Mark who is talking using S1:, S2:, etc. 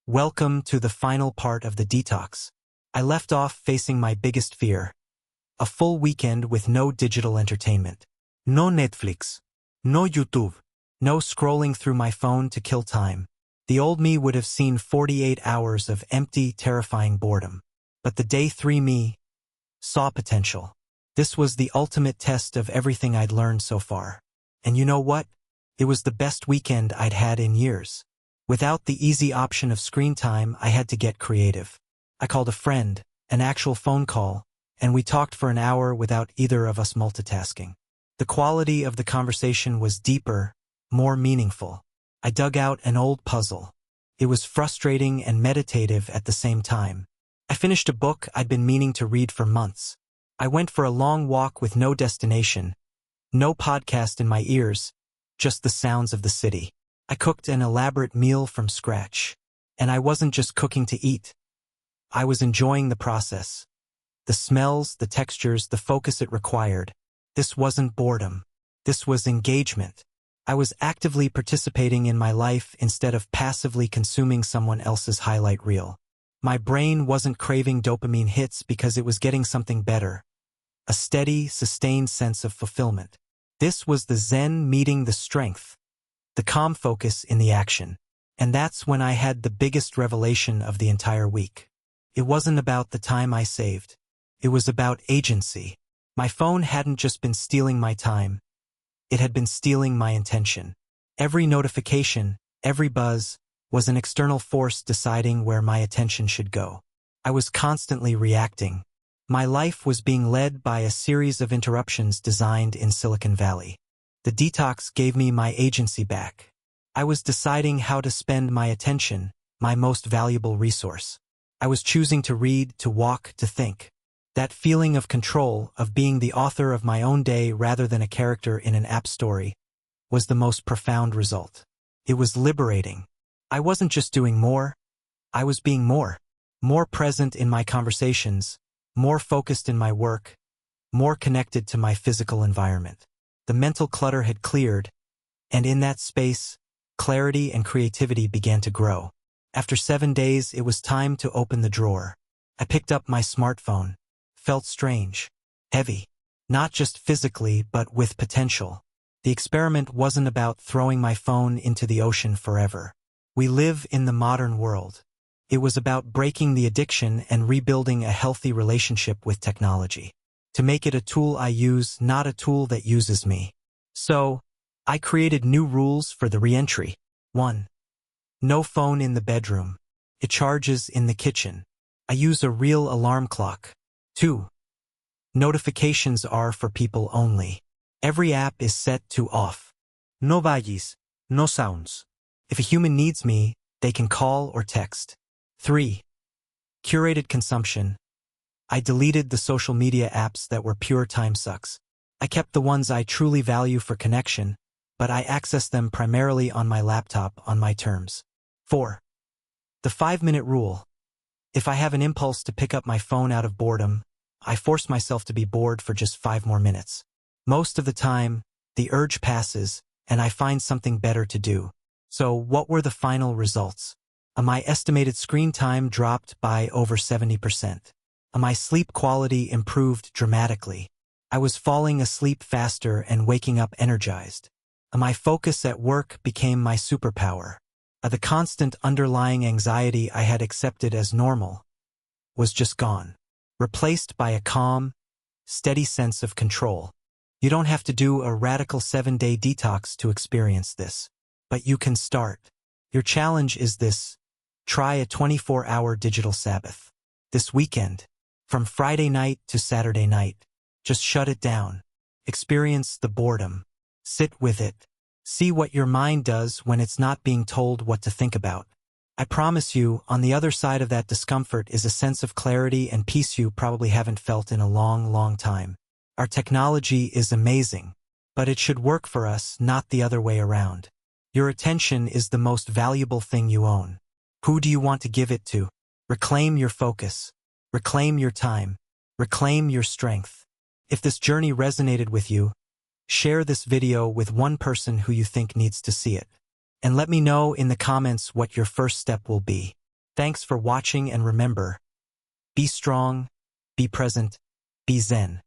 S1: Welcome to the final part of the detox. I left off facing my biggest fear. A full weekend with no digital entertainment. No Netflix. No YouTube. No scrolling through my phone to kill time. The old me would have seen 48 hours of empty, terrifying boredom. But the day 3 me saw potential. This was the ultimate test of everything I'd learned so far. And you know what? It was the best weekend I'd had in years. Without the easy option of screen time, I had to get creative. I called a friend, an actual phone call, and we talked for an hour without either of us multitasking. The quality of the conversation was deeper, more meaningful. I dug out an old puzzle. It was frustrating and meditative at the same time. I finished a book I'd been meaning to read for months. I went for a long walk with no destination, no podcast in my ears, just the sounds of the city. I cooked an elaborate meal from scratch. And I wasn't just cooking to eat. I was enjoying the process. The smells, the textures, the focus it required. This wasn't boredom. This was engagement. I was actively participating in my life instead of passively consuming someone else's highlight reel. My brain wasn't craving dopamine hits because it was getting something better. A steady, sustained sense of fulfillment. This was the Zen meeting the strength. The calm focus in the action. And that's when I had the biggest revelation of the entire week. It wasn't about the time I saved. It was about agency. My phone hadn't just been stealing my time. It had been stealing my intention. Every notification, every buzz, was an external force deciding where my attention should go. I was constantly reacting. My life was being led by a series of interruptions designed in Silicon Valley. The detox gave me my agency back. I was deciding how to spend my attention, my most valuable resource. I was choosing to read, to walk, to think. That feeling of control, of being the author of my own day rather than a character in an app story, was the most profound result. It was liberating. I wasn't just doing more, I was being more. More present in my conversations, more focused in my work, more connected to my physical environment. The mental clutter had cleared, and in that space, clarity and creativity began to grow. After 7 days, it was time to open the drawer. I picked up my smartphone. Felt strange. Heavy. Not just physically, but with potential. The experiment wasn't about throwing my phone into the ocean forever. We live in the modern world. It was about breaking the addiction and rebuilding a healthy relationship with technology. To make it a tool I use, not a tool that uses me. So, I created new rules for the re-entry. 1. No phone in the bedroom. It charges in the kitchen. I use a real alarm clock. 2. Notifications are for people only. Every app is set to off. No vibes, no sounds. If a human needs me, they can call or text. 3. Curated consumption. I deleted the social media apps that were pure time sucks. I kept the ones I truly value for connection, but I access them primarily on my laptop on my terms. 4. The 5-minute rule. If I have an impulse to pick up my phone out of boredom, I force myself to be bored for just 5 more minutes. Most of the time, the urge passes, and I find something better to do. So what were the final results? My estimated screen time dropped by over 70%. My sleep quality improved dramatically. I was falling asleep faster and waking up energized. My focus at work became my superpower. The constant underlying anxiety I had accepted as normal was just gone, replaced by a calm, steady sense of control. You don't have to do a radical 7-day detox to experience this, but you can start. Your challenge is this: try a 24-hour digital Sabbath. This weekend, from Friday night to Saturday night, just shut it down. Experience the boredom. Sit with it. See what your mind does when it's not being told what to think about. I promise you, on the other side of that discomfort is a sense of clarity and peace you probably haven't felt in a long, long time. Our technology is amazing, but it should work for us, not the other way around. Your attention is the most valuable thing you own. Who do you want to give it to? Reclaim your focus. Reclaim your time. Reclaim your strength. If this journey resonated with you, share this video with one person who you think needs to see it. And let me know in the comments what your first step will be. Thanks for watching, and remember, be strong, be present, be zen.